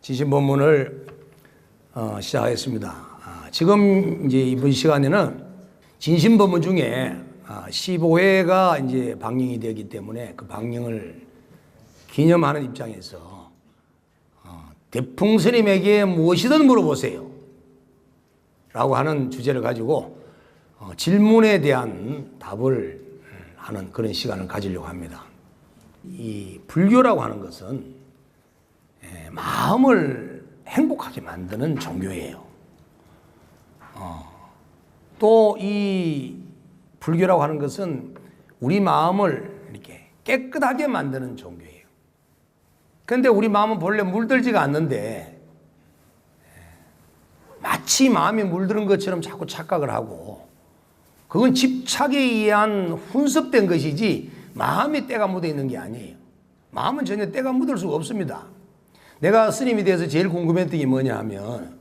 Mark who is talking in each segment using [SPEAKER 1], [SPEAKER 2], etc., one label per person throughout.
[SPEAKER 1] 지신본문을 시작하겠습니다. 지금 이제 이번 시간에는 진신본문 중에 15회가 이제 방영이 되기 때문에 그 방영을 기념하는 입장에서 대풍 스님에게 무엇이든 물어보세요 라고 하는 주제를 가지고 질문에 대한 답을 하는 그런 시간을 가지려고 합니다. 이 불교라고 하는 것은 마음을 행복하게 만드는 종교예요. 또 이 불교라고 하는 것은 우리 마음을 이렇게 깨끗하게 만드는 종교예요. 그런데 우리 마음은 본래 물들지가 않는데 마치 마음이 물드는 것처럼 자꾸 착각을 하고, 그건 집착에 의한 훈습된 것이지 마음에 때가 묻어 있는 게 아니에요. 마음은 전혀 때가 묻을 수가 없습니다. 내가 스님에 대해서 제일 궁금했던 게 뭐냐 하면,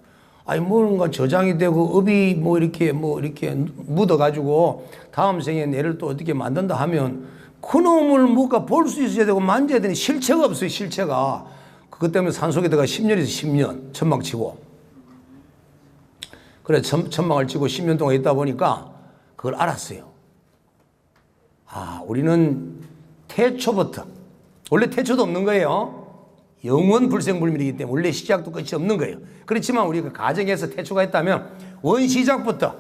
[SPEAKER 1] 뭔가 저장이 되고 업이 이렇게 묻어가지고 다음 생에 내를 또 어떻게 만든다 하면 그놈을 뭔가 볼 수 있어야 되고 만져야 되는 실체가 없어요, 실체가. 그것 때문에 산속에다가 10년에서 10년 천막 치고, 그래 천막을 치고 10년 동안 있다 보니까 그걸 알았어요. 우리는 태초부터, 원래 태초도 없는 거예요. 영원 불생불멸이기 때문에 원래 시작도 끝이 없는 거예요. 그렇지만 우리가 가정에서 태초가 있다면 원시작부터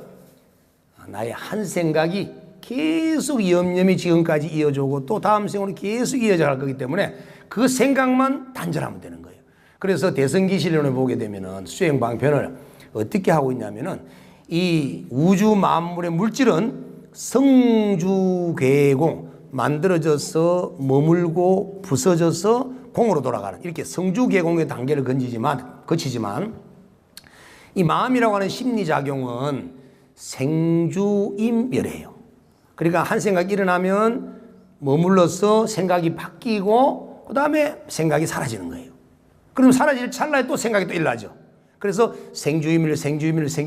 [SPEAKER 1] 나의 한 생각이 계속 염염이 지금까지 이어져오고 또 다음 생으로 계속 이어져 갈 거기 때문에 그 생각만 단절하면 되는 거예요. 그래서 대성기실론을 보게 되면은 수행방편을 어떻게 하고 있냐면은, 이 우주 만물의 물질은 성주괴공, 만들어져서 머물고 부서져서 공으로 돌아가는, 이렇게 성주괴공의 단계를 거치지만 이 마음이라고 하는 심리작용은 생주임멸이에요. 그러니까 한 생각이 일어나면 머물러서 생각이 바뀌고 그 다음에 생각이 사라지는 거예요. 그럼 사라질 찰나에 또 생각이 또 일어나죠. 그래서 생주임멸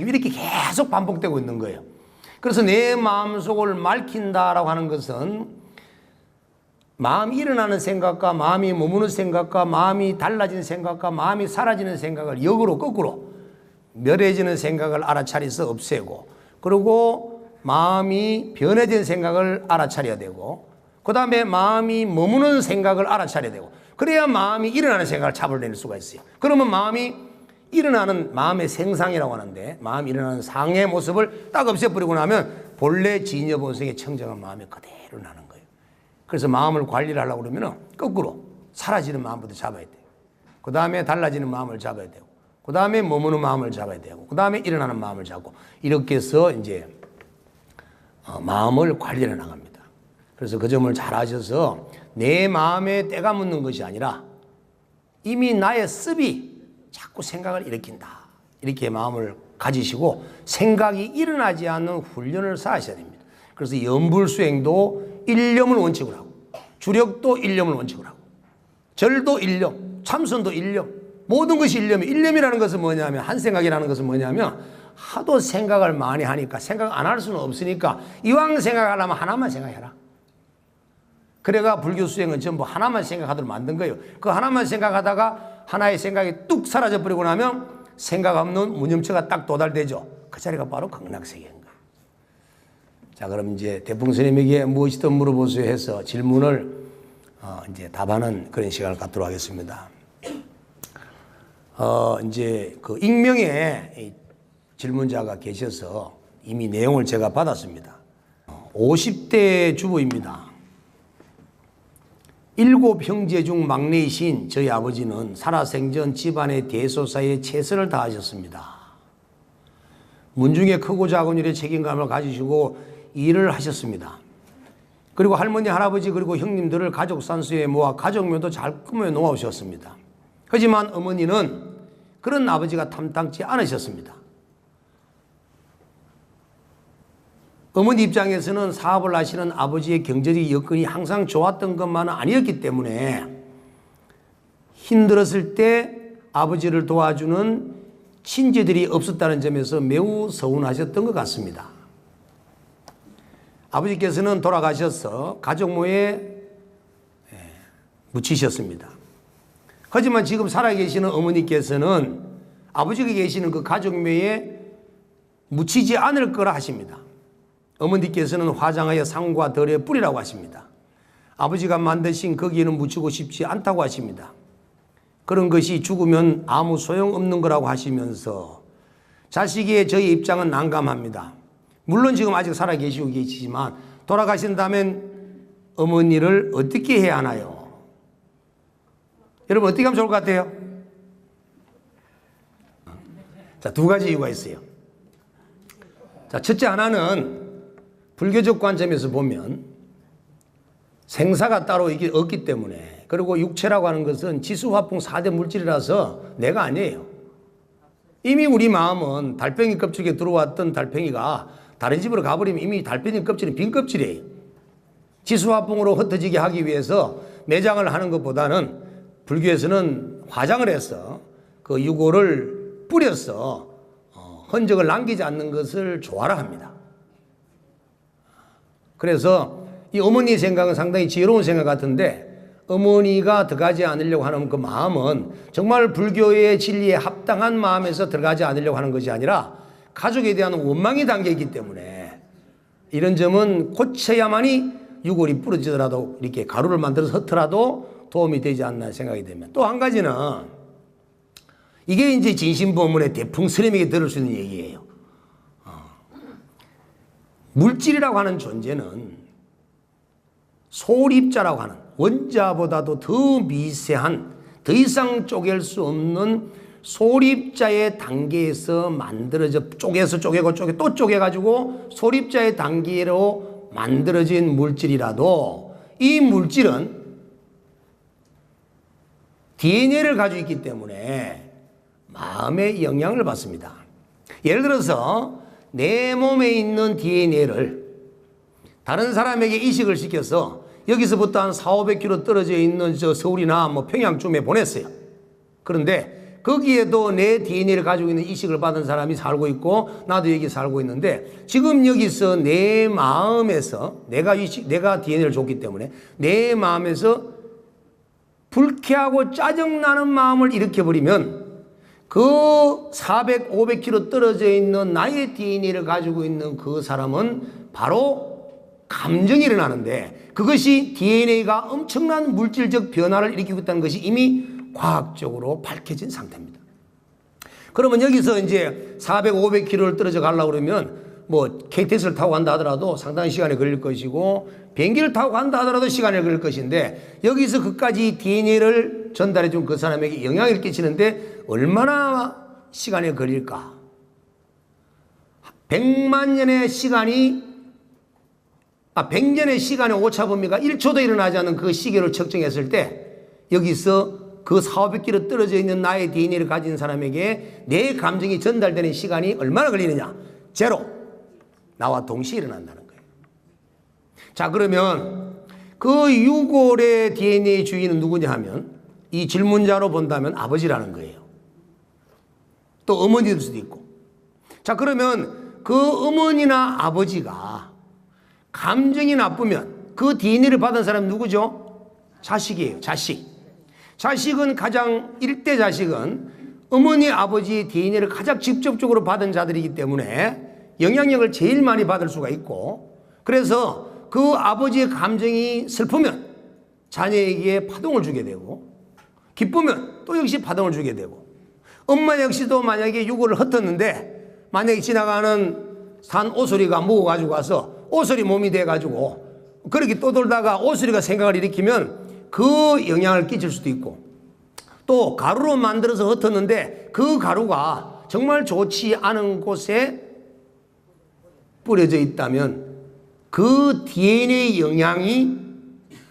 [SPEAKER 1] 이렇게 계속 반복되고 있는 거예요. 그래서 내 마음속을 맑힌다라고 하는 것은 마음이 일어나는 생각과 마음이 머무는 생각과 마음이 달라지는 생각과 마음이 사라지는 생각을 역으로 거꾸로 멸해지는 생각을 알아차려서 없애고, 그리고 마음이 변해진 생각을 알아차려야 되고, 그 다음에 마음이 머무는 생각을 알아차려야 되고, 그래야 마음이 일어나는 생각을 잡아낼 수가 있어요. 그러면 마음이 일어나는 마음의 생상이라고 하는데, 마음이 일어나는 상의 모습을 딱 없애버리고 나면 본래 진여본성의 청정한 마음이 그대로 나는 거예요. 그래서 마음을 관리를 하려고 그러면 거꾸로 사라지는 마음부터 잡아야 돼요. 그 다음에 달라지는 마음을 잡아야 되고, 그 다음에 머무는 마음을 잡아야 되고, 그 다음에 일어나는 마음을 잡고, 이렇게 해서 이제 마음을 관리해 나갑니다. 그래서 그 점을 잘 아셔서 내 마음에 때가 묻는 것이 아니라 이미 나의 습이 자꾸 생각을 일으킨다, 이렇게 마음을 가지시고 생각이 일어나지 않는 훈련을 쌓으셔야 됩니다. 그래서 염불수행도 일념을 원칙으로 하고, 주력도 일념을 원칙으로 하고, 절도 일념, 참선도 일념, 모든 것이 일념이에요. 일념이라는 것은 뭐냐면, 한 생각이라는 것은 뭐냐면, 하도 생각을 많이 하니까 생각 안 할 수는 없으니까 이왕 생각하려면 하나만 생각해라. 그래가 불교 수행은 전부 하나만 생각하도록 만든 거예요. 그 하나만 생각하다가 하나의 생각이 뚝 사라져 버리고 나면 생각 없는 무념처가 딱 도달되죠. 그 자리가 바로 극락세계인 거예요. 자, 그럼 이제 대풍스님에게 무엇이든 물어보세요 해서 질문을 이제 답하는 그런 시간을 갖도록 하겠습니다. 이제 그 익명의 질문자가 계셔서 이미 내용을 제가 받았습니다. 50대 주부입니다. 7형제 중 막내이신 저희 아버지는 살아생전 집안의 대소사에 최선을 다하셨습니다. 문중에 크고 작은 일에 책임감을 가지시고 일을 하셨습니다. 그리고 할머니, 할아버지 그리고 형님들을 가족 산수에 모아 가족묘도 잘 꾸며 놓으셨습니다. 하지만 어머니는 그런 아버지가 탐탁지 않으셨습니다. 어머니 입장에서는 사업을 하시는 아버지의 경제적 여건이 항상 좋았던 것만은 아니었기 때문에 힘들었을 때 아버지를 도와주는 친지들이 없었다는 점에서 매우 서운하셨던 것 같습니다. 아버지께서는 돌아가셔서 가족모에 묻히셨습니다. 하지만 지금 살아계시는 어머니께서는 아버지가 계시는 그 가족묘에 묻히지 않을 거라 하십니다. 어머니께서는 화장하여 상과 덜에 뿌리라고 하십니다. 아버지가 만드신 거기에는 묻히고 싶지 않다고 하십니다. 그런 것이 죽으면 아무 소용없는 거라고 하시면서 자식의 저희 입장은 난감합니다. 물론 지금 아직 살아계시고 계시지만 돌아가신다면 어머니를 어떻게 해야 하나요? 여러분 어떻게 하면 좋을 것 같아요? 자, 두 가지 이유가 있어요. 자, 첫째 하나는 불교적 관점에서 보면 생사가 따로 이게 없기 때문에, 그리고 육체라고 하는 것은 지수화풍 4대 물질이라서 내가 아니에요. 이미 우리 마음은 달팽이 껍질에 들어왔던 달팽이가 다른 집으로 가버리면 이미 달팽이 껍질은 빈 껍질이에요. 지수화풍으로 흩어지게 하기 위해서 매장을 하는 것보다는 불교에서는 화장을 해서 그 유골을 뿌려서 흔적을 남기지 않는 것을 좋아라 합니다. 그래서 이 어머니의 생각은 상당히 지혜로운 생각 같은데, 어머니가 들어가지 않으려고 하는 그 마음은 정말 불교의 진리에 합당한 마음에서 들어가지 않으려고 하는 것이 아니라 가족에 대한 원망이 담겨 있기 때문에 이런 점은 고쳐야만이 유골이 부러지더라도 이렇게 가루를 만들어서 흩더라도 도움이 되지 않나 생각이 되면, 또 한 가지는 이게 이제 진심보문의 대풍스님에게 들을 수 있는 얘기예요. 물질이라고 하는 존재는 소립자라고 하는 원자보다도 더 미세한, 더 이상 쪼갤 수 없는 소립자의 단계에서 만들어져, 쪼개서 쪼개고 또 쪼개가지고 소립자의 단계로 만들어진 물질이라도 이 물질은 DNA를 가지고 있기 때문에 마음의 영향을 받습니다. 예를 들어서 내 몸에 있는 DNA를 다른 사람에게 이식을 시켜서 여기서부터 한 400~500km 떨어져 있는 저 서울이나 뭐 평양쯤에 보냈어요. 그런데 거기에도 내 DNA를 가지고 있는 이식을 받은 사람이 살고 있고 나도 여기 살고 있는데, 지금 여기서 내 마음에서 내가 DNA를 줬기 때문에 내 마음에서 불쾌하고 짜증나는 마음을 일으켜버리면 그 400~500km 떨어져 있는 나의 DNA를 가지고 있는 그 사람은 바로 감정이 일어나는데, 그것이 DNA가 엄청난 물질적 변화를 일으키고 있다는 것이 이미 과학적으로 밝혀진 상태입니다. 그러면 여기서 이제 400~500km를 떨어져 가려고 그러면 뭐 KTX를 타고 간다 하더라도 상당히 시간이 걸릴 것이고, 비행기를 타고 간다 하더라도 시간이 걸릴 것인데, 여기서 그까지 DNA를 전달해 준 그 사람에게 영향을 끼치는데 얼마나 시간이 걸릴까? 100년의 시간의 오차 범위가 1초도 일어나지 않는 그 시계를 측정했을 때, 여기서 그 400km 떨어져 있는 나의 DNA를 가진 사람에게 내 감정이 전달되는 시간이 얼마나 걸리느냐? 제로. 나와 동시에 일어난다는 거예요. 자, 그러면 그 유골의 DNA 주인은 누구냐 하면, 이 질문자로 본다면 아버지라는 거예요. 또 어머니일 수도 있고. 자, 그러면 그 어머니나 아버지가 감정이 나쁘면 그 DNA를 받은 사람은 누구죠? 자식이에요. 자식은 가장, 1대 자식은 어머니 아버지의 DNA를 가장 직접적으로 받은 자들이기 때문에 영향력을 제일 많이 받을 수가 있고, 그래서 그 아버지의 감정이 슬프면 자녀에게 파동을 주게 되고, 기쁘면 또 역시 파동을 주게 되고, 엄마 역시도 만약에 유골을 흩었는데 만약에 지나가는 산 오소리가 먹어가지고 와서 오소리 몸이 돼가지고 그렇게 떠돌다가 오소리가 생각을 일으키면 그 영향을 끼칠 수도 있고, 또 가루로 만들어서 흩었는데 그 가루가 정말 좋지 않은 곳에 뿌려져 있다면 그 DNA 영향이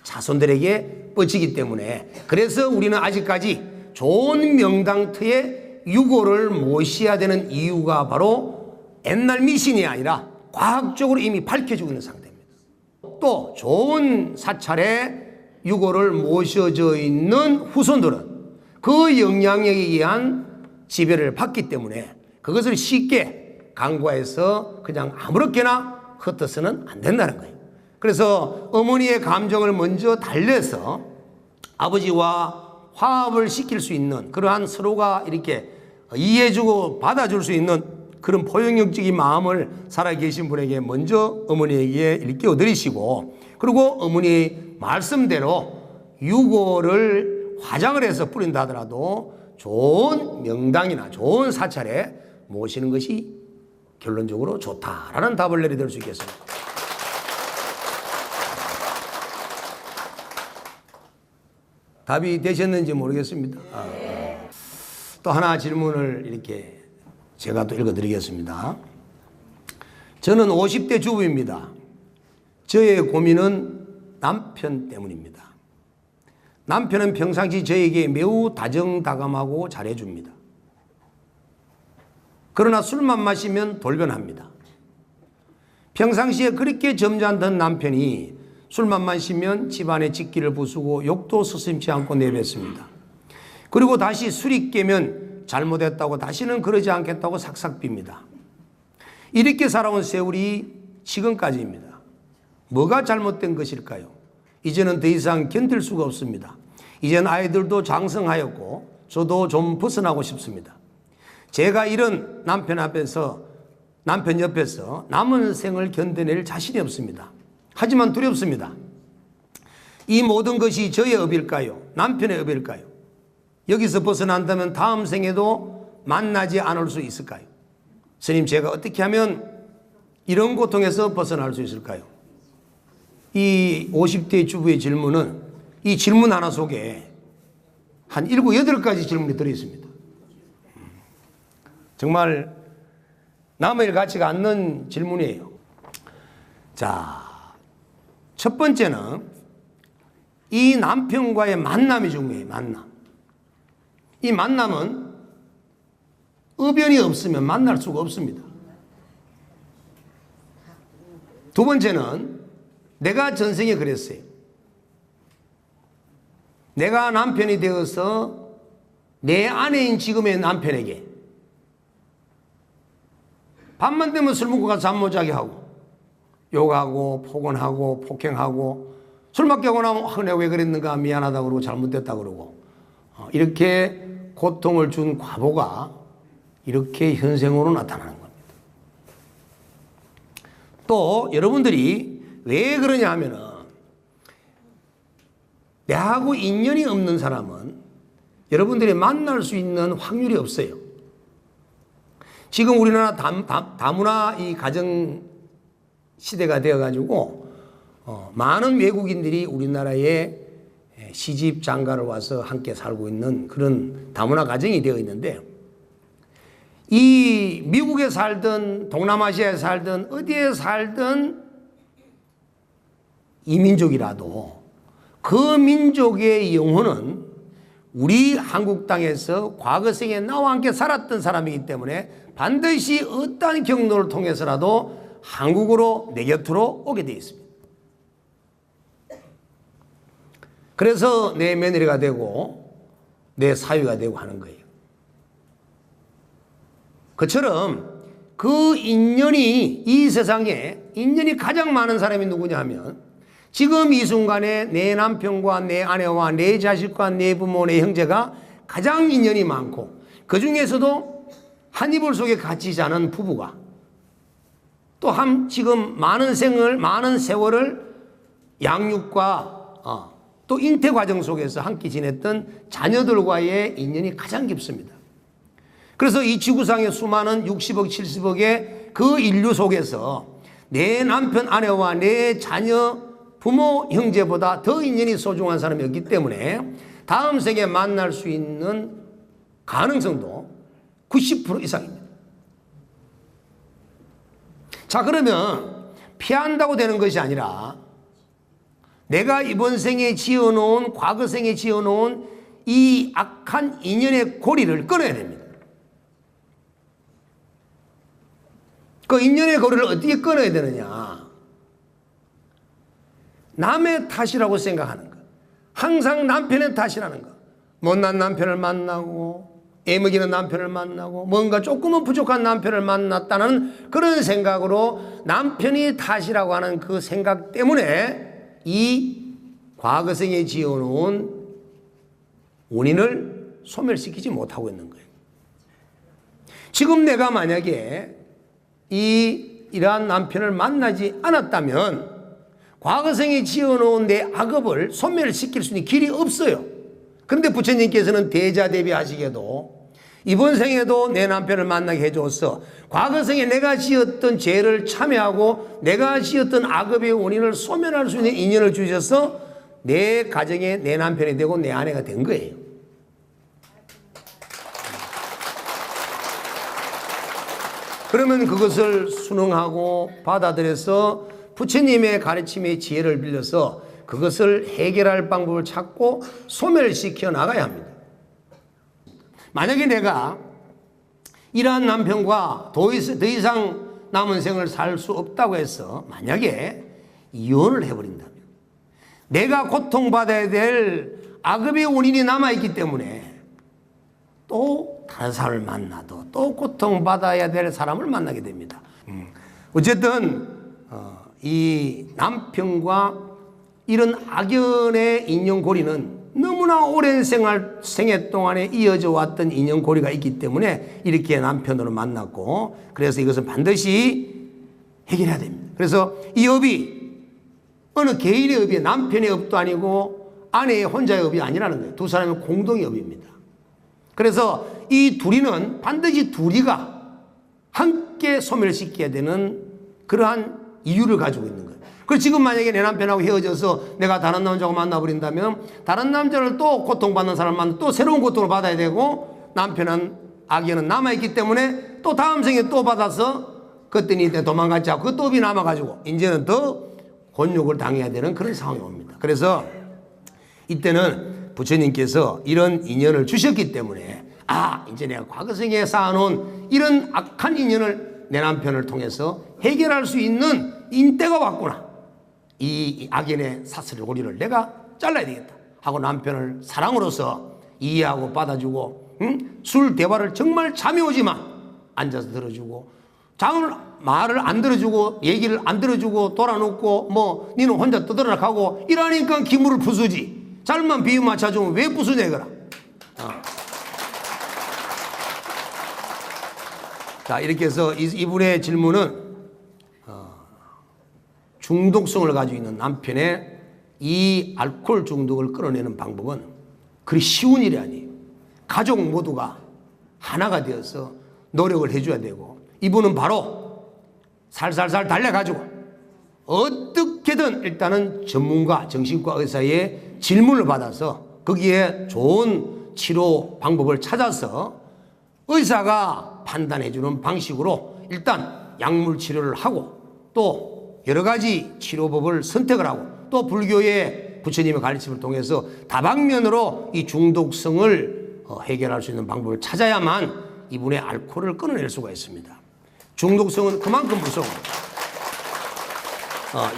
[SPEAKER 1] 자손들에게 뻗치기 때문에, 그래서 우리는 아직까지 좋은 명당터에 유골을 모셔야 되는 이유가 바로 옛날 미신이 아니라 과학적으로 이미 밝혀지고 있는 상태입니다. 또 좋은 사찰에 유골을 모셔져 있는 후손들은 그 영향력에 의한 지배를 받기 때문에 그것을 쉽게 간과해서 그냥 아무렇게나 흩어서는 안 된다는 거예요. 그래서 어머니의 감정을 먼저 달래서 아버지와 화합을 시킬 수 있는 그러한 서로가 이렇게 이해해주고 받아줄 수 있는 그런 포용력적인 마음을 살아계신 분에게 먼저 어머니에게 일깨워드리시고, 그리고 어머니 말씀대로 유골을 화장을 해서 뿌린다 하더라도 좋은 명당이나 좋은 사찰에 모시는 것이 결론적으로 좋다라는 답을 내려드릴 수 있겠습니다. 답이 되셨는지 모르겠습니다. 또 하나 질문을 이렇게 제가 또 읽어드리겠습니다. 저는 50대 주부입니다. 저의 고민은 남편 때문입니다. 남편은 평상시 저에게 매우 다정다감하고 잘해줍니다. 그러나 술만 마시면 돌변합니다. 평상시에 그렇게 점잖던 남편이 술만 마시면 집안의 직기를 부수고 욕도 서슴지 않고 내뱉습니다. 그리고 다시 술이 깨면 잘못했다고 다시는 그러지 않겠다고 삭삭 빕니다. 이렇게 살아온 세월이 지금까지입니다. 뭐가 잘못된 것일까요? 이제는 더 이상 견딜 수가 없습니다. 이젠 아이들도 장성하였고 저도 좀 벗어나고 싶습니다. 제가 이런 남편 옆에서 남은 생을 견뎌낼 자신이 없습니다. 하지만 두렵습니다. 이 모든 것이 저의 업일까요? 남편의 업일까요? 여기서 벗어난다면 다음 생에도 만나지 않을 수 있을까요? 스님, 제가 어떻게 하면 이런 고통에서 벗어날 수 있을까요? 이 50대 주부의 질문은 이 질문 하나 속에 한 7, 8가지 질문이 들어있습니다. 정말 남의 일 같지가 않는 질문이에요. 자, 첫 번째는 이 남편과의 만남이 중요해요. 만남. 이 만남은 의변이 없으면 만날 수가 없습니다. 두 번째는 내가 전생에 그랬어요. 내가 남편이 되어서 내 아내인 지금의 남편에게 밤만 되면 술 먹고 가서 잠 못 자게 하고 욕하고 폭언하고 폭행하고 술 먹게 나면 내가 왜 그랬는가 미안하다고 그러고 잘못됐다 그러고 이렇게 고통을 준 과보가 이렇게 현생으로 나타나는 겁니다. 또 여러분들이 왜 그러냐 하면은 내하고 인연이 없는 사람은 여러분들이 만날 수 있는 확률이 없어요. 지금 우리나라 다문화 이 가정 시대가 되어가지고 많은 외국인들이 우리나라에 시집 장가를 와서 함께 살고 있는 그런 다문화 가정이 되어 있는데, 이 미국에 살든 동남아시아에 살든 어디에 살든 이민족이라도 그 민족의 영혼은 우리 한국 땅에서 과거 생에 나와 함께 살았던 사람이기 때문에 반드시 어떠한 경로를 통해서라도 한국으로 내 곁으로 오게 되어 있습니다. 그래서 내 며느리가 되고 내 사위가 되고 하는 거예요. 그처럼 그 인연이 이 세상에 인연이 가장 많은 사람이 누구냐 하면 지금 이 순간에 내 남편과 내 아내와 내 자식과 내 부모 내 형제가 가장 인연이 많고, 그 중에서도 한 이불 속에 같이 자는 부부가 또 지금 많은 세월을 양육과 또 잉태 과정 속에서 함께 지냈던 자녀들과의 인연이 가장 깊습니다. 그래서 이 지구상의 수많은 60억, 70억의 그 인류 속에서 내 남편, 아내와 내 자녀, 부모, 형제보다 더 인연이 소중한 사람이 없기 때문에 다음 생에 만날 수 있는 가능성도 90% 이상입니다. 자, 그러면 피한다고 되는 것이 아니라 내가 이번 생에 지어놓은, 과거 생에 지어놓은 이 악한 인연의 고리를 끊어야 됩니다. 그 인연의 고리를 어떻게 끊어야 되느냐? 남의 탓이라고 생각하는 거. 항상 남편의 탓이라는 거. 못난 남편을 만나고 애먹이는 남편을 만나고 뭔가 조금은 부족한 남편을 만났다는 그런 생각으로 남편이 탓이라고 하는 그 생각 때문에 이 과거생에 지어놓은 원인을 소멸시키지 못하고 있는 거예요. 지금 내가 만약에 이러한 남편을 만나지 않았다면 과거생에 지어놓은 내 악업을 소멸시킬 수 있는 길이 없어요. 그런데 부처님께서는 대자대비하시게도 이번 생에도 내 남편을 만나게 해줘서 과거생에 내가 지었던 죄를 참여하고 내가 지었던 악업의 원인을 소멸할 수 있는 인연을 주셔서 내 가정에 내 남편이 되고 내 아내가 된 거예요. 그러면 그것을 순응하고 받아들여서 부처님의 가르침의 지혜를 빌려서 그것을 해결할 방법을 찾고 소멸시켜 나가야 합니다. 만약에 내가 이러한 남편과 더 이상 남은 생을 살 수 없다고 해서 만약에 이혼을 해버린다면 내가 고통받아야 될 악업의 원인이 남아있기 때문에 또 다른 사람을 만나도 또 고통받아야 될 사람을 만나게 됩니다. 어쨌든 이 남편과 이런 악연의 인연고리는 너무나 오랜 생애 동안에 이어져 왔던 인연고리가 있기 때문에 이렇게 남편으로 만났고, 그래서 이것은 반드시 해결해야 됩니다. 그래서 이 업이 어느 개인의 업이 남편의 업도 아니고 아내의 혼자의 업이 아니라는 거예요. 두 사람의 공동의 업입니다. 그래서 이 둘이는 반드시 둘이가 함께 소멸시켜야 되는 그러한 이유를 가지고 있는 거예요. 그래서 지금 만약에 내 남편하고 헤어져서 내가 다른 남자하고 만나버린다면 다른 남자를 또 고통받는 사람을 만나 또 새로운 고통을 받아야 되고, 남편은 악연은 남아있기 때문에 또 다음 생에 또 받아서 그랬더니 도망갔지 않고 그 업이 남아가지고 이제는 더 곤욕을 당해야 되는 그런 상황이 옵니다. 그래서 이때는 부처님께서 이런 인연을 주셨기 때문에 이제 내가 과거생에 쌓아놓은 이런 악한 인연을 내 남편을 통해서 해결할 수 있는 인때가 왔구나. 이 악연의 사슬 고리를 내가 잘라야 되겠다 하고 남편을 사랑으로서 이해하고 받아주고, 술 대화를 정말 잠이 오지만 앉아서 들어주고, 말을 안 들어주고 얘기를 안 들어주고 돌아놓고 니는 혼자 떠들어라 하고 이러니까 기물을 부수지. 잘만 비유 맞춰주면 왜 부수냐 이거라. 자, 이렇게 해서 이분의 질문은 중독성을 가지고 있는 남편의 이 알코올 중독을 끌어내는 방법은 그리 쉬운 일이 아니에요. 가족 모두가 하나가 되어서 노력을 해줘야 되고, 이분은 바로 살살살 달려가지고 어떻게든 일단은 전문가, 정신과 의사의 질문을 받아서 거기에 좋은 치료 방법을 찾아서 의사가 판단해주는 방식으로 일단 약물 치료를 하고 또 여러 가지 치료법을 선택을 하고 또 불교의 부처님의 가르침을 통해서 다방면으로 이 중독성을 해결할 수 있는 방법을 찾아야만 이분의 알코올을 끊어낼 수가 있습니다. 중독성은 그만큼 무서워요.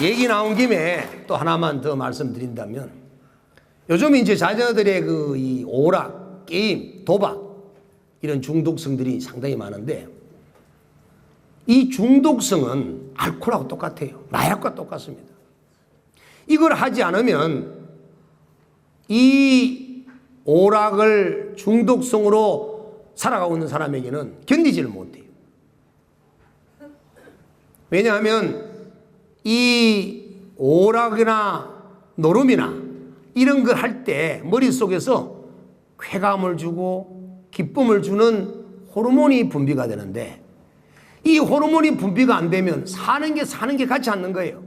[SPEAKER 1] 얘기 나온 김에 또 하나만 더 말씀드린다면, 요즘 이제 자녀들의 이 오락, 게임, 도박 이런 중독성들이 상당히 많은데, 이 중독성은 알코올하고 똑같아요. 마약과 똑같습니다. 이걸 하지 않으면 이 오락을 중독성으로 살아가고 있는 사람에게는 견디지를 못해요. 왜냐하면 이 오락이나 노름이나 이런 걸 할 때 머릿속에서 쾌감을 주고 기쁨을 주는 호르몬이 분비가 되는데, 이 호르몬이 분비가 안 되면 사는 게 같지 않는 거예요.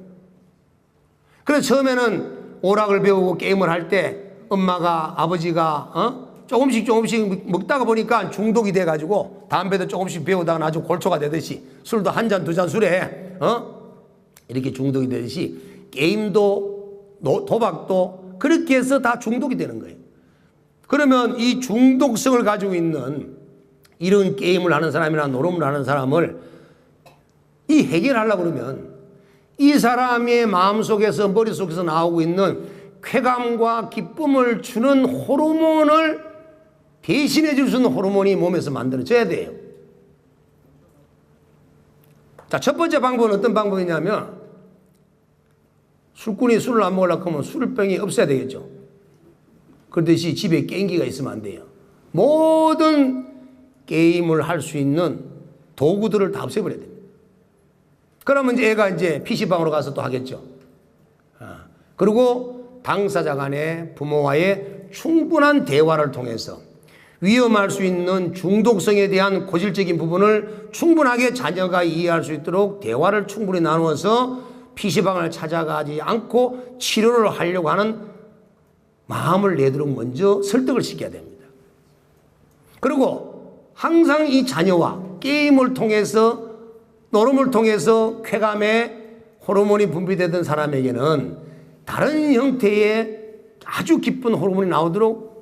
[SPEAKER 1] 그래서 처음에는 오락을 배우고 게임을 할 때 엄마가, 아버지가 조금씩 먹다가 보니까 중독이 돼가지고 담배도 조금씩 배우다가 아주 골초가 되듯이, 술도 한 잔, 두 잔 술에 이렇게 중독이 되듯이 게임도 도박도 그렇게 해서 다 중독이 되는 거예요. 그러면 이 중독성을 가지고 있는 이런 게임을 하는 사람이나 노름을 하는 사람을 해결하려고 그러면 이 사람의 마음속에서, 머릿속에서 나오고 있는 쾌감과 기쁨을 주는 호르몬을 대신해 줄 수 있는 호르몬이 몸에서 만들어져야 돼요. 자, 첫 번째 방법은 어떤 방법이냐면, 술꾼이 술을 안 먹으려고 하면 술병이 없어야 되겠죠. 그렇듯이 집에 게임기가 있으면 안 돼요. 모든 게임을 할 수 있는 도구들을 다 없애버려야 됩니다. 그러면 이제 애가 이제 PC방으로 가서 또 하겠죠. 그리고 당사자 간의 부모와의 충분한 대화를 통해서 위험할 수 있는 중독성에 대한 고질적인 부분을 충분하게 자녀가 이해할 수 있도록 대화를 충분히 나누어서 PC방을 찾아가지 않고 치료를 하려고 하는 마음을 내도록 먼저 설득을 시켜야 됩니다. 그리고 항상 이 자녀와 게임을 통해서 노름을 통해서 쾌감의 호르몬이 분비되던 사람에게는 다른 형태의 아주 기쁜 호르몬이 나오도록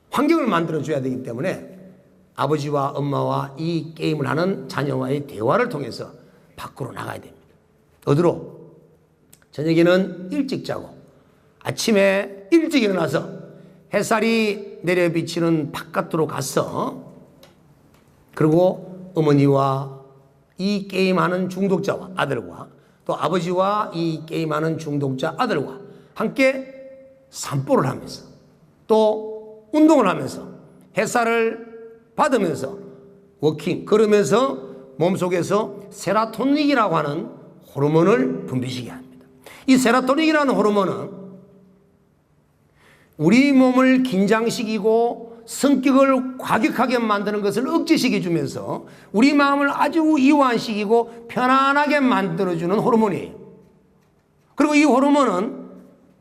[SPEAKER 1] 환경을 만들어줘야 되기 때문에 아버지와 엄마와 이 게임을 하는 자녀와의 대화를 통해서 밖으로 나가야 됩니다. 어디로? 저녁에는 일찍 자고 아침에 일찍 일어나서 햇살이 내려비치는 바깥으로 가서 그리고 어머니와 이 게임하는 중독자와 아들과 또 아버지와 이 게임하는 중독자 아들과 함께 산보를 하면서 또 운동을 하면서 햇살을 받으면서 워킹 걸으면서 몸속에서 세라토닌이라고 하는 호르몬을 분비시키게 합니다. 이 세라토닌이라는 호르몬은 우리 몸을 긴장시키고 성격을 과격하게 만드는 것을 억제시켜 주면서 우리 마음을 아주 이완시키고 편안하게 만들어주는 호르몬이에요. 그리고 이 호르몬은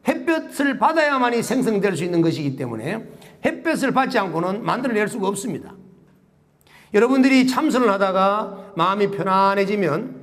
[SPEAKER 1] 햇볕을 받아야만이 생성될 수 있는 것이기 때문에 햇볕을 받지 않고는 만들어낼 수가 없습니다. 여러분들이 참선을 하다가 마음이 편안해지면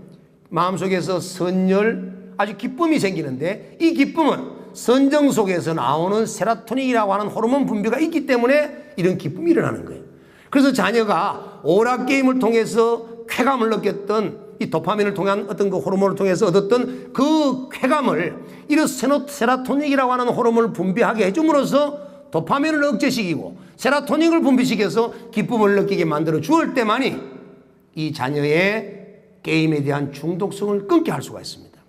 [SPEAKER 1] 마음속에서 선열, 아주 기쁨이 생기는데 이 기쁨은 선정 속에서 나오는 세라토닌이라고 하는 호르몬 분비가 있기 때문에 이런 기쁨이 일어나는 거예요. 그래서 자녀가 오락게임을 통해서 쾌감을 느꼈던 이 도파민을 통한 어떤 그 호르몬을 통해서 얻었던 그 쾌감을 이런 세라토닌이라고 하는 호르몬을 분비하게 해줌으로써 도파민을 억제시키고 세라토닌을 분비시켜서 기쁨을 느끼게 만들어 주을 때만이 이 자녀의 게임에 대한 중독성을 끊게 할 수가 있습니다.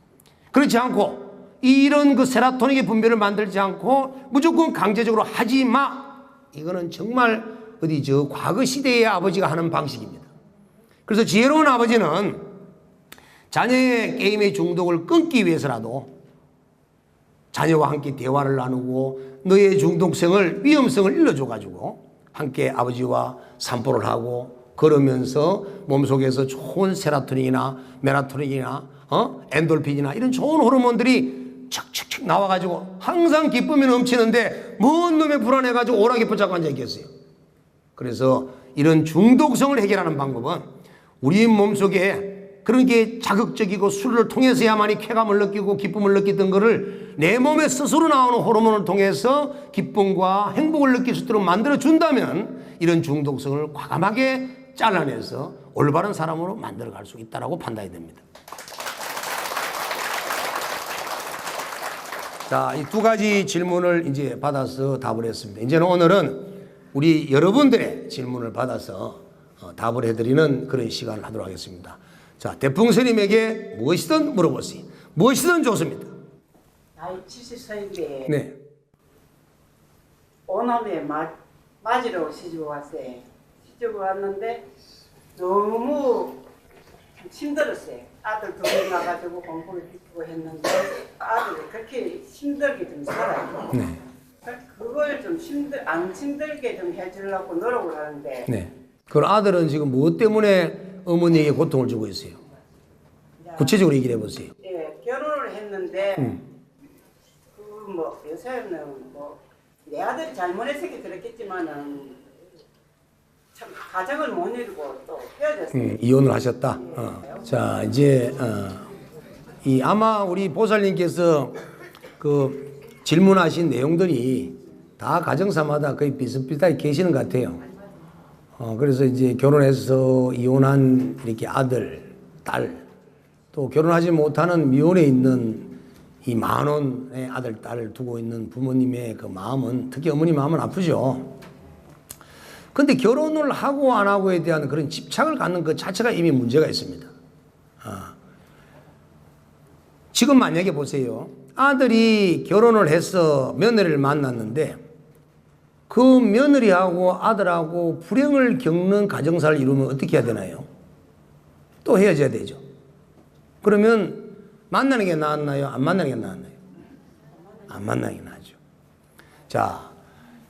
[SPEAKER 1] 그렇지 않고 이런 그 세라토닌의 분비를 만들지 않고 무조건 강제적으로 하지 마. 이거는 정말 어디 저 과거 시대의 아버지가 하는 방식입니다. 그래서 지혜로운 아버지는 자녀의 게임의 중독을 끊기 위해서라도 자녀와 함께 대화를 나누고 너의 중독성을 위험성을 일러줘가지고 함께 아버지와 산보를 하고 걸으면서 몸속에서 좋은 세라토닌이나 메라토닌이나 엔돌핀이나 이런 좋은 호르몬들이 척척척 나와가지고 항상 기쁨이 넘치는데 뭔 놈의 불안해가지고 오락에 붙잡고 앉아있겠어요. 그래서 이런 중독성을 해결하는 방법은 우리 몸속에 그런 게 자극적이고 술을 통해서야만이 쾌감을 느끼고 기쁨을 느끼던 거를 내 몸에 스스로 나오는 호르몬을 통해서 기쁨과 행복을 느낄 수 있도록 만들어준다면 이런 중독성을 과감하게 잘라내서 올바른 사람으로 만들어갈 수 있다고 판단이 됩니다. 자, 이 두 가지 질문을 이제 받아서 답을 했습니다. 이제는 오늘은 우리 여러분들의 질문을 받아서 답을 해드리는 그런 시간을 하도록 하겠습니다. 자, 대풍스님에게 무엇이든 물어보세요. 무엇이든 좋습니다.
[SPEAKER 2] 나이 70세인데
[SPEAKER 1] 네.
[SPEAKER 2] 오남에 맞으러 시집 왔어요. 시집 왔는데 너무 힘들었어요. 아들 둘이 나가지고 공부를 시키고 했는데 아들이 그렇게 힘들게 좀 살아요.
[SPEAKER 1] 네.
[SPEAKER 2] 그걸 좀 안 힘들게 좀 해주려고 노력을 하는데.
[SPEAKER 1] 네. 그럼 아들은 지금 무엇 때문에 어머니에게 고통을 주고 있어요? 구체적으로 얘기를 해보세요.
[SPEAKER 2] 예, 결혼을 했는데 그 뭐 요새는 뭐 내 아들이 잘못했으니까 그랬겠지만은 참 가정을 못 이루고 또 헤어졌어요.
[SPEAKER 1] 이혼을 하셨다. 자, 이제 이 아마 우리 보살님께서 그 질문하신 내용들이 다 가정사마다 거의 비슷비슷하게 계시는 것 같아요. 그래서 이제 결혼해서 이혼한 이렇게 아들, 딸, 또 결혼하지 못하는 미혼에 있는 이 만원의 아들, 딸을 두고 있는 부모님의 그 마음은, 특히 어머니 마음은 아프죠. 근데 결혼을 하고 안 하고에 대한 그런 집착을 갖는 것 자체가 이미 문제가 있습니다. 지금 만약에 보세요. 아들이 결혼을 해서 며느리를 만났는데 그 며느리하고 아들하고 불행을 겪는 가정사를 이루면 어떻게 해야 되나요? 또 헤어져야 되죠. 그러면 만나는 게 나았나요? 안 만나는 게 나았나요? 안 만나는 게 나았죠. 자,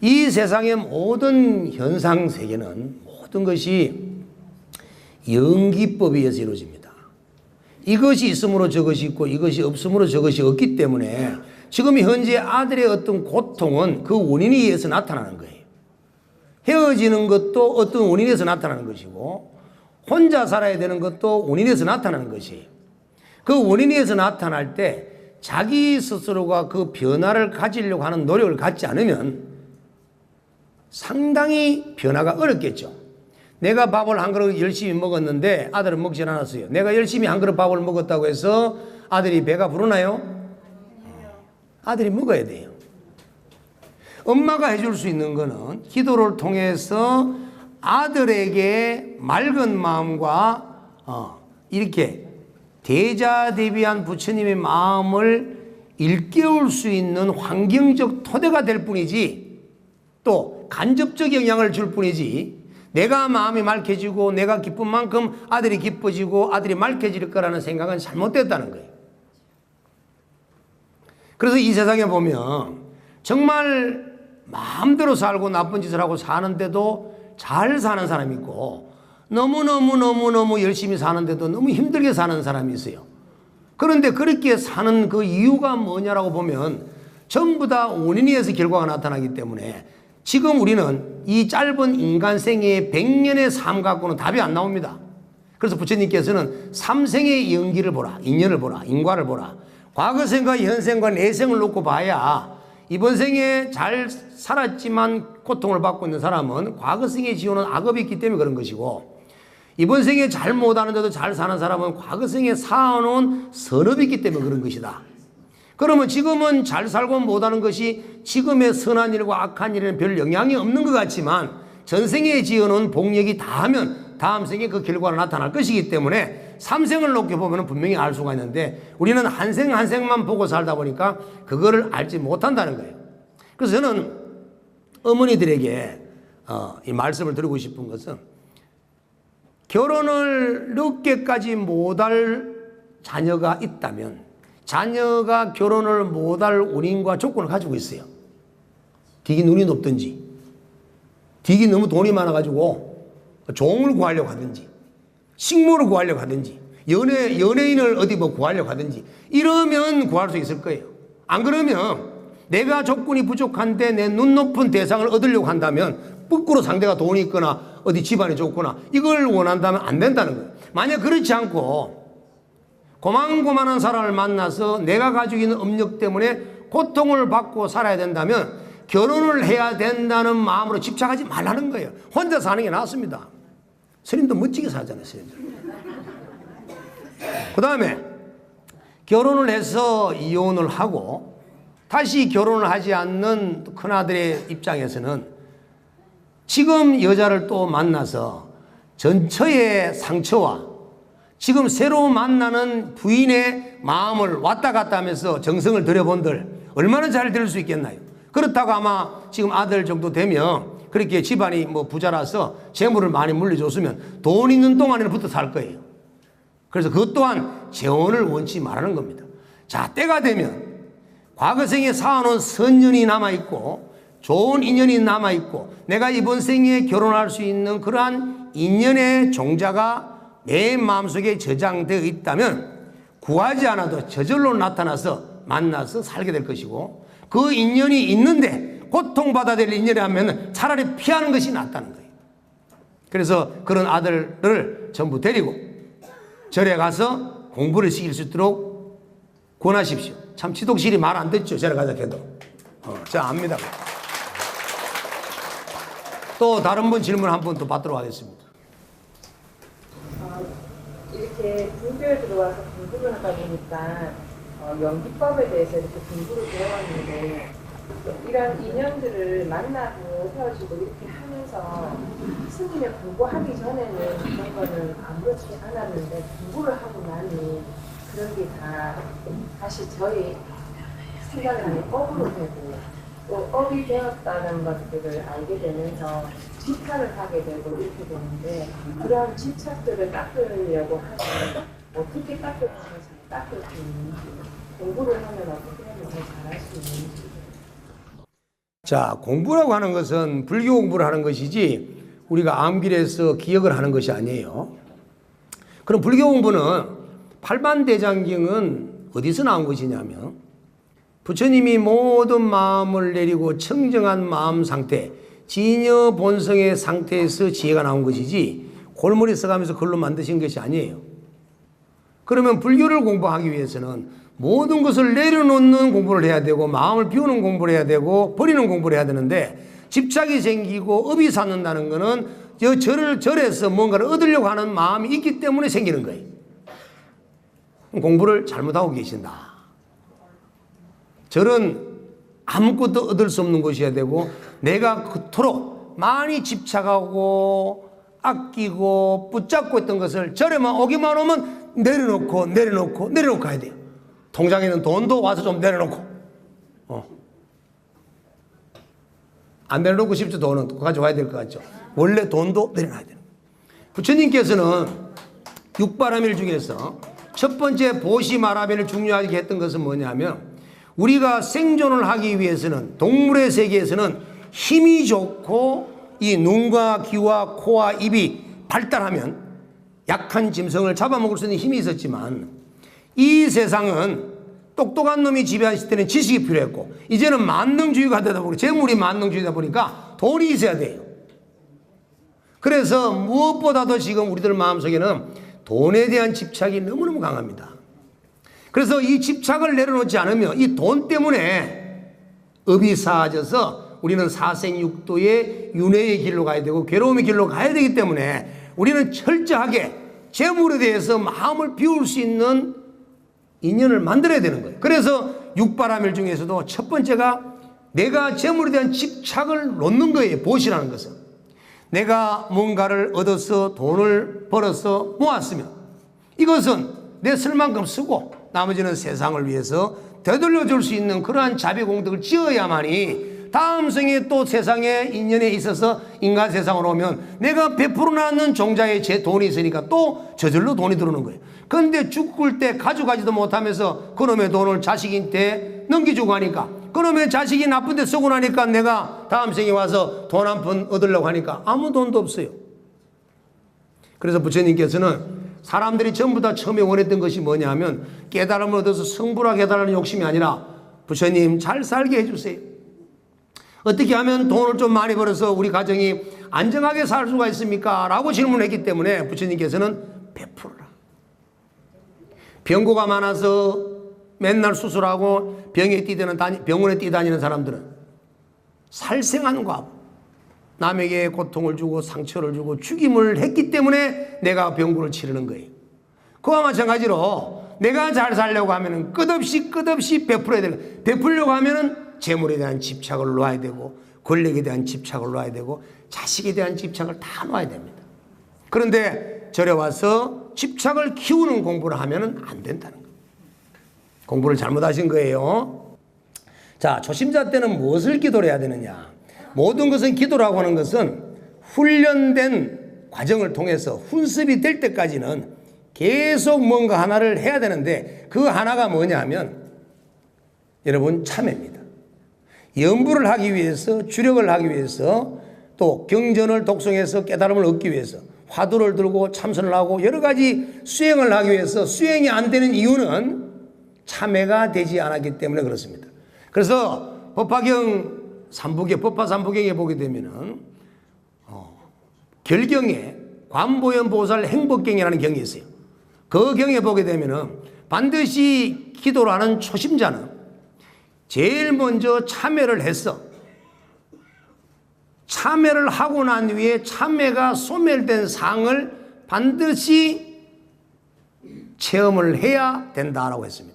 [SPEAKER 1] 이 세상의 모든 현상 세계는 모든 것이 연기법에 의해서 이루어집니다. 이것이 있으므로 저것이 있고 이것이 없으므로 저것이 없기 때문에 지금 현재 아들의 어떤 고통은 그 원인에 의해서 나타나는 거예요. 헤어지는 것도 어떤 원인에 의해서 나타나는 것이고 혼자 살아야 되는 것도 원인에 의해서 나타나는 것이에요. 그 원인에 의해서 나타날 때 자기 스스로가 그 변화를 가지려고 하는 노력을 갖지 않으면 상당히 변화가 어렵겠죠. 내가 밥을 한 그릇 열심히 먹었는데 아들은 먹질 않았어요. 내가 열심히 한 그릇 밥을 먹었다고 해서 아들이 배가 부르나요? 아들이 먹어야 돼요. 엄마가 해줄 수 있는 거는 기도를 통해서 아들에게 맑은 마음과 이렇게 대자대비한 부처님의 마음을 일깨울 수 있는 환경적 토대가 될 뿐이지 또 간접적 영향을 줄 뿐이지 내가 마음이 맑혀지고 내가 기쁜 만큼 아들이 기뻐지고 아들이 맑혀질 거라는 생각은 잘못됐다는 거예요. 그래서 이 세상에 보면 정말 마음대로 살고 나쁜 짓을 하고 사는데도 잘 사는 사람이 있고 너무너무 열심히 사는데도 너무 힘들게 사는 사람이 있어요. 그런데 그렇게 사는 그 이유가 뭐냐라고 보면 전부 다 원인에 의해서 결과가 나타나기 때문에 지금 우리는 이 짧은 인간생의 100년의 삶 갖고는 답이 안 나옵니다. 그래서 부처님께서는 삼생의 연기를 보라, 인연을 보라, 인과를 보라. 과거생과 현생과 내생을 놓고 봐야 이번 생에 잘 살았지만 고통을 받고 있는 사람은 과거생에 지어놓은 악업이 있기 때문에 그런 것이고 이번 생에 잘 못하는데도 잘 사는 사람은 과거생에 쌓아놓은 선업이 있기 때문에 그런 것이다. 그러면 지금은 잘 살고 못하는 것이 지금의 선한 일과 악한 일에는 별 영향이 없는 것 같지만 전생에 지어놓은 복력이 다하면 다음 생에 그 결과가 나타날 것이기 때문에 삼생을 놓게 보면 분명히 알 수가 있는데 우리는 한 생 한 생만 보고 살다 보니까 그거를 알지 못한다는 거예요. 그래서 저는 어머니들에게 이 말씀을 드리고 싶은 것은 결혼을 늦게까지 못할 자녀가 있다면 자녀가 결혼을 못할 원인과 조건을 가지고 있어요. 딕이 눈이 높든지 딕이 너무 돈이 많아가지고 종을 구하려고 하든지 식모를 구하려고 하든지 연예인을 어디 뭐 구하려고 하든지 이러면 구할 수 있을 거예요. 안 그러면 내가 조건이 부족한데 내 눈 높은 대상을 얻으려고 한다면 거꾸로 상대가 돈이 있거나 어디 집안이 좋거나 이걸 원한다면 안 된다는 거예요. 만약 그렇지 않고 고만고만한 사람을 만나서 내가 가지고 있는 업력 때문에 고통을 받고 살아야 된다면 결혼을 해야 된다는 마음으로 집착하지 말라는 거예요. 혼자 사는 게 낫습니다. 스님도 멋지게 살잖아요. 스님들. 그 다음에 결혼을 해서 이혼을 하고 다시 결혼을 하지 않는 큰아들의 입장에서는 지금 여자를 또 만나서 전처의 상처와 지금 새로 만나는 부인의 마음을 왔다 갔다 하면서 정성을 들여본들 얼마나 잘 들을 수 있겠나요? 그렇다고 아마 지금 아들 정도 되면 그렇게 집안이 뭐 부자라서 재물을 많이 물려줬으면 돈 있는 동안에는 붙어 살 거예요. 그래서 그것 또한 재혼을 원치 말하는 겁니다. 자, 때가 되면 과거생에 쌓아놓은 선년이 남아있고 좋은 인연이 남아있고 내가 이번 생에 결혼할 수 있는 그러한 인연의 종자가 내 마음속에 저장되어 있다면 구하지 않아도 저절로 나타나서 만나서 살게 될 것이고 그 인연이 있는데 고통받아야 될 인연이라면 차라리 피하는 것이 낫다는 거예요. 그래서 그런 아들을 전부 데리고 절에 가서 공부를 시킬 수 있도록 권하십시오. 참 지독실이 말 안 듣죠. 절에 가자 해도. 제가 압니다. 또 다른 분 질문 한 번 더 받도록 하겠습니다.
[SPEAKER 3] 이렇게 불교에 들어와서 공부를 하다 보니까 연기법에 대해서 이렇게 공부를 배웠는데 이런 인연들을 만나고 헤어지고 이렇게 하면서 스님이 공부하기 전에는 그런 거는 아무렇지 않았는데 공부를 하고 나니 그런 게 다 다시 저희 생각을 하니 법으로 되고 또 업이 되었다는 것들을 알게 되면서 집착을 하게 되고 이렇게 되는데 그런 집착들을 닦으려고 하면 어떻게 닦으면 잘 닦을 수 있는지 공부를 하면 어떻게 하면 더 잘할 수 있는지.
[SPEAKER 1] 자, 공부라고 하는 것은 불교 공부를 하는 것이지 우리가 암길에서 기억을 하는 것이 아니에요. 그럼 불교 공부는 팔반대장경은 어디서 나온 것이냐면 부처님이 모든 마음을 내리고 청정한 마음 상태, 진여 본성의 상태에서 지혜가 나온 것이지 골머리 써가면서 글로 만드신 것이 아니에요. 그러면 불교를 공부하기 위해서는 모든 것을 내려놓는 공부를 해야 되고 마음을 비우는 공부를 해야 되고 버리는 공부를 해야 되는데 집착이 생기고 업이 쌓는다는 것은 절에서 뭔가를 얻으려고 하는 마음이 있기 때문에 생기는 거예요. 공부를 잘못하고 계신다. 절은 아무것도 얻을 수 없는 것이어야 되고 내가 그토록 많이 집착하고 아끼고 붙잡고 있던 것을 절에만 오기만 오면 내려놓고 가야 돼요. 통장에 있는 돈도 와서 좀 내려놓고 안 내려놓고 싶죠. 돈은 가져와야 될 것 같죠. 원래 돈도 내려놔야 돼요. 부처님께서는 육바라밀 중에서 첫 번째 보시마라밀을 중요하게 했던 것은 뭐냐면 우리가 생존을 하기 위해서는 동물의 세계에서는 힘이 좋고 이 눈과 귀와 코와 입이 발달하면 약한 짐승을 잡아먹을 수 있는 힘이 있었지만 이 세상은 똑똑한 놈이 지배하실 때는 지식이 필요했고 이제는 만능주의가 되다 보니 재물이 만능주의다 보니까 돈이 있어야 돼요. 그래서 무엇보다도 지금 우리들 마음속에는 돈에 대한 집착이 너무너무 강합니다. 그래서 이 집착을 내려놓지 않으면 이 돈 때문에 업이 쌓아져서 우리는 사생육도의 윤회의 길로 가야 되고 괴로움의 길로 가야 되기 때문에 우리는 철저하게 재물에 대해서 마음을 비울 수 있는 인연을 만들어야 되는 거예요. 그래서 육바라밀 중에서도 첫 번째가 내가 재물에 대한 집착을 놓는 거예요. 보시라는 것은 내가 뭔가를 얻어서 돈을 벌어서 모았으면 이것은 내 쓸 만큼 쓰고 나머지는 세상을 위해서 되돌려 줄 수 있는 그러한 자비공덕을 지어야만이 다음 생에 또 세상의 인연에 있어서 인간 세상으로 오면 내가 베풀어 놨는 종자에 제 돈이 있으니까 또 저절로 돈이 들어오는 거예요. 그런데 죽을 때 가져가지도 못하면서 그놈의 돈을 자식한테 넘겨주고 하니까 그놈의 자식이 나쁜 데 쓰고 나니까 내가 다음 생에 와서 돈 한 푼 얻으려고 하니까 아무 돈도 없어요. 그래서 부처님께서는 사람들이 전부 다 처음에 원했던 것이 뭐냐 하면 깨달음을 얻어서 성불하게 해달라는 욕심이 아니라 부처님 잘 살게 해주세요. 어떻게 하면 돈을 좀 많이 벌어서 우리 가정이 안정하게 살 수가 있습니까? 라고 질문했기 때문에 부처님께서는 베풀어라. 병고가 많아서 맨날 수술하고 병원에 뛰다니는 사람들은 살생한 과부, 남에게 고통을 주고 상처를 주고 죽임을 했기 때문에 내가 병고를 치르는 거예요. 그와 마찬가지로 내가 잘 살려고 하면 끝없이 베풀어야 되고 베풀려고 하면 재물에 대한 집착을 놓아야 되고 권력에 대한 집착을 놓아야 되고 자식에 대한 집착을 다 놓아야 됩니다. 그런데 절에 와서 집착을 키우는 공부를 하면 안 된다는 거예요. 공부를 잘못하신 거예요. 자, 초심자 때는 무엇을 기도를 해야 되느냐? 모든 것은 기도라고 하는 것은 훈련된 과정을 통해서 훈습이 될 때까지는 계속 뭔가 하나를 해야 되는데 그 하나가 뭐냐 하면 여러분 참회입니다. 연부를 하기 위해서 주력을 하기 위해서 또 경전을 독송해서 깨달음을 얻기 위해서 화두를 들고 참선을 하고 여러 가지 수행을 하기 위해서 수행이 안 되는 이유는 참회가 되지 않았기 때문에 그렇습니다. 그래서 법화경 법화 삼부경에 보게 되면은 결경에 관보현 보살 행복경이라는 경이 있어요. 그 경에 보게 되면은 반드시 기도를 하는 초심자는 제일 먼저 참회를 했어. 참회를 하고 난 후에 참회가 소멸된 상을 반드시 체험을 해야 된다라고 했습니다.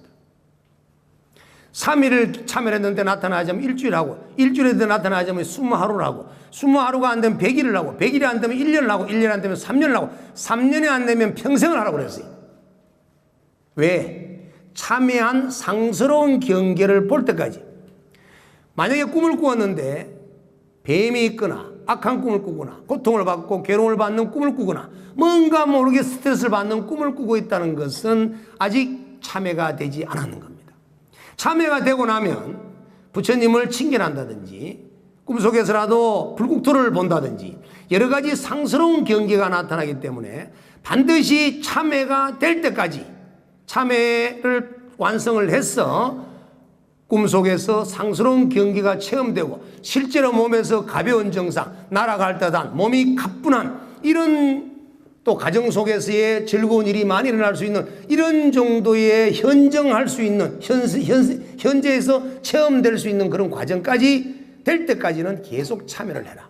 [SPEAKER 1] 3일을 참회를 했는데 나타나지 않으면 일주일 하고, 일주일에 나타나지 않으면 20하루를 하고, 20하루가 안 되면 100일을 하고, 100일이 안 되면 1년을 하고, 1년이 안 되면 3년을 하고, 3년이 안 되면 평생을 하라고 그랬어요. 왜? 참회한 상스러운 경계를 볼 때까지. 만약에 꿈을 꾸었는데 뱀이 있거나 악한 꿈을 꾸거나 고통을 받고 괴로움을 받는 꿈을 꾸거나 뭔가 모르게 스트레스를 받는 꿈을 꾸고 있다는 것은 아직 참회가 되지 않았는 겁니다. 참회가 되고 나면 부처님을 칭견한다든지 꿈속에서라도 불국토를 본다든지 여러 가지 상스러운 경계가 나타나기 때문에 반드시 참회가 될 때까지 참회를 완성을 해서 꿈속에서 상스러운 경계가 체험되고 실제로 몸에서 가벼운 증상, 날아갈 듯한 몸이 가뿐한 이런 또 가정 속에서의 즐거운 일이 많이 일어날 수 있는 이런 정도의 현정할 수 있는 현재에서 체험될 수 있는 그런 과정까지 될 때까지는 계속 참회를 해라.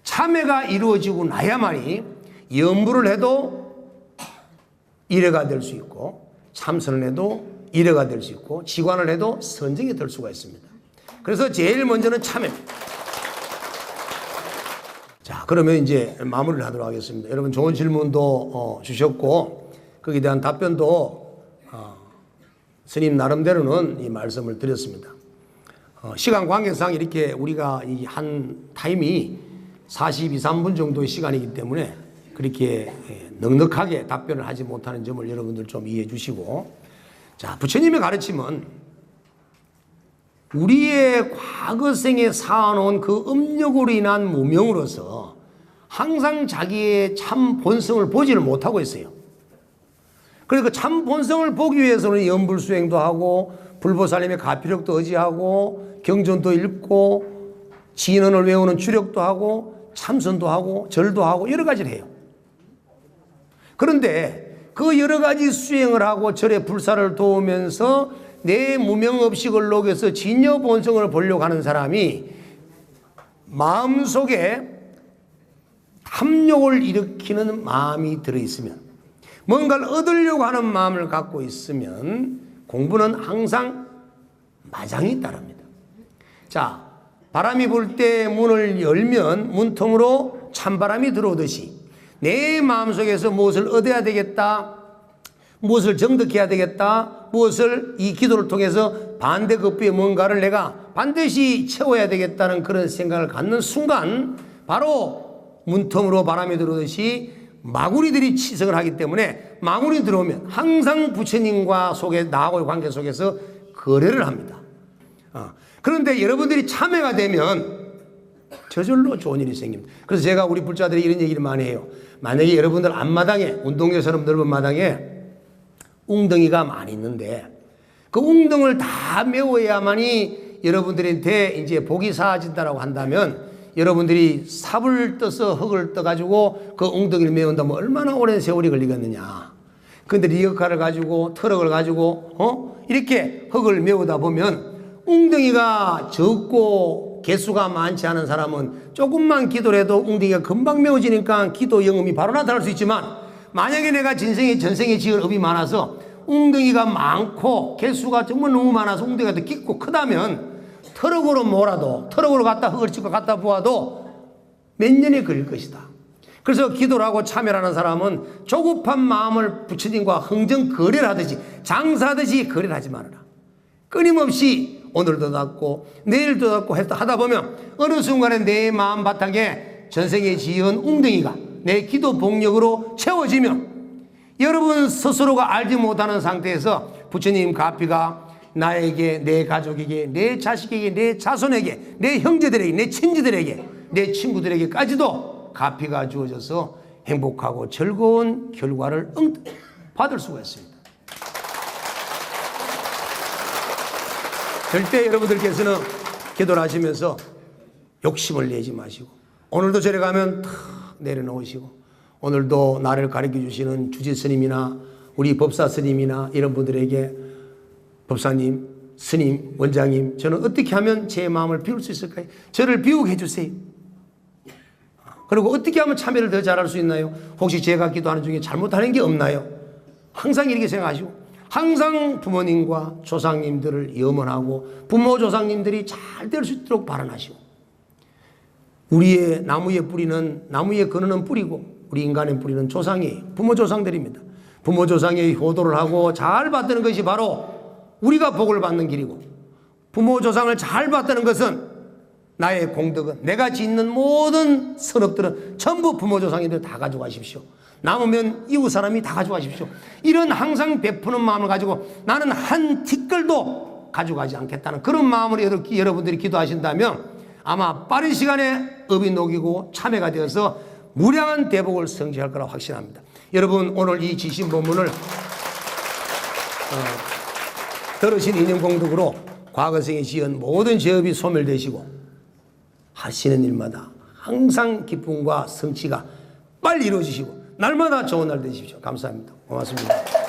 [SPEAKER 1] 참회가 이루어지고 나야만이 염불을 해도 일회가 될 수 있고 참선을 해도 일회가 될 수 있고 지관을 해도 선정이 될 수가 있습니다. 그래서 제일 먼저는 참회입니다. 자, 그러면 이제 마무리를 하도록 하겠습니다. 여러분 좋은 질문도 주셨고 거기에 대한 답변도 스님 나름대로는 이 말씀을 드렸습니다. 시간 관계상 이렇게 우리가 이 한 타임이 42, 3분 정도의 시간이기 때문에 그렇게 넉넉하게 답변을 하지 못하는 점을 여러분들 좀 이해해 주시고, 자, 부처님의 가르침은 우리의 과거생에 쌓아놓은 그 업력으로 인한 무명으로서 항상 자기의 참 본성을 보지를 못하고 있어요. 그러니까 참 본성을 보기 위해서는 염불수행도 하고 불보살님의 가피력도 의지하고 경전도 읽고 진언을 외우는 주력도 하고 참선도 하고 절도 하고 여러 가지를 해요. 그런데 그 여러 가지 수행을 하고 절의 불사를 도우면서 내 무명업식을 녹여서 진여 본성을 보려고 하는 사람이 마음속에 탐욕을 일으키는 마음이 들어있으면, 뭔가를 얻으려고 하는 마음을 갖고 있으면 공부는 항상 마장이 따릅니다. 자, 바람이 불 때 문을 열면 문통으로 찬바람이 들어오듯이 내 마음속에서 무엇을 얻어야 되겠다, 무엇을 정득해야 되겠다, 무엇을 이 기도를 통해서 반대급부의 뭔가를 내가 반드시 채워야 되겠다는 그런 생각을 갖는 순간 바로 문통으로 바람이 들어오듯이 마구니들이 치성을 하기 때문에 마구니 들어오면 항상 부처님과 나하고의 관계 속에서 거래를 합니다. 그런데 여러분들이 참회가 되면 저절로 좋은 일이 생깁니다. 그래서 제가 우리 불자들이 이런 얘기를 많이 해요. 만약에 여러분들 앞마당에, 운동장처럼 넓은 마당에 웅덩이가 많이 있는데 그 웅덩이를 다 메워야만이 여러분들한테 이제 복이 사아진다라고 한다면, 여러분들이 삽을 떠서 흙을 떠가지고 그 웅덩이를 메운다면 얼마나 오랜 세월이 걸리겠느냐. 그런데 리어카를 가지고 트럭을 가지고 이렇게 흙을 메우다 보면 웅덩이가 적고 개수가 많지 않은 사람은 조금만 기도를 해도 웅덩이가 금방 메워지니까 기도 영음이 바로 나타날 수 있지만, 만약에 내가 전생에 지을 업이 많아서 웅덩이가 많고 개수가 정말 너무 많아서 웅덩이가 더 깊고 크다면 트럭으로 몰아도, 트럭으로 갖다 흙을 찍고 갖다 부어도 몇 년이 걸릴 것이다. 그래서 기도를 하고 참여하는 사람은 조급한 마음을 부처님과 흥정 거래를 하듯이, 장사하듯이 거래를 하지 말아라. 끊임없이 오늘도 닫고 내일도 닫고 하다 보면 어느 순간에 내 마음 바탕에 전생에 지은 웅덩이가 내 기도 복력으로 채워지면 여러분 스스로가 알지 못하는 상태에서 부처님 가피가 나에게, 내 가족에게, 내 자식에게, 내 자손에게, 내 형제들에게, 내 친지들에게, 내 친구들에게까지도 가피가 주어져서 행복하고 즐거운 결과를 받을 수가 있습니다. 절대 여러분들께서는 기도를 하시면서 욕심을 내지 마시고, 오늘도 절에 가면 탁 내려놓으시고, 오늘도 나를 가르쳐 주시는 주지 스님이나 우리 법사 스님이나 이런 분들에게 법사님, 스님, 원장님, 저는 어떻게 하면 제 마음을 비울 수 있을까요? 저를 비우게 해주세요. 그리고 어떻게 하면 참여를 더 잘할 수 있나요? 혹시 제가 기도하는 중에 잘못하는 게 없나요? 항상 이렇게 생각하시고, 항상 부모님과 조상님들을 염원하고 부모 조상님들이 잘 될 수 있도록 바라나시고, 우리의 나무의 뿌리는, 나무의 근원은 뿌리고 우리 인간의 뿌리는 조상이에요. 부모 조상들입니다. 부모 조상의 효도를 하고 잘 받드는 것이 바로 우리가 복을 받는 길이고, 부모 조상을 잘 받드는 것은 나의 공덕은 내가 짓는 모든 선업들은 전부 부모 조상님들 다 가져가십시오. 남으면 이웃 사람이 다 가져가십시오. 이런 항상 베푸는 마음을 가지고 나는 한 티끌도 가져가지 않겠다는 그런 마음으로 여러분들이 기도하신다면 아마 빠른 시간에 업이 녹이고 참회가 되어서 무량한 대복을 성취할 거라 확신합니다. 여러분 오늘 이 지신 본문을 들으신 인연공덕으로 과거생에 지은 모든 죄업이 소멸되시고 하시는 일마다 항상 기쁨과 성취가 빨리 이루어지시고 날마다 좋은 날 되십시오. 감사합니다. 고맙습니다.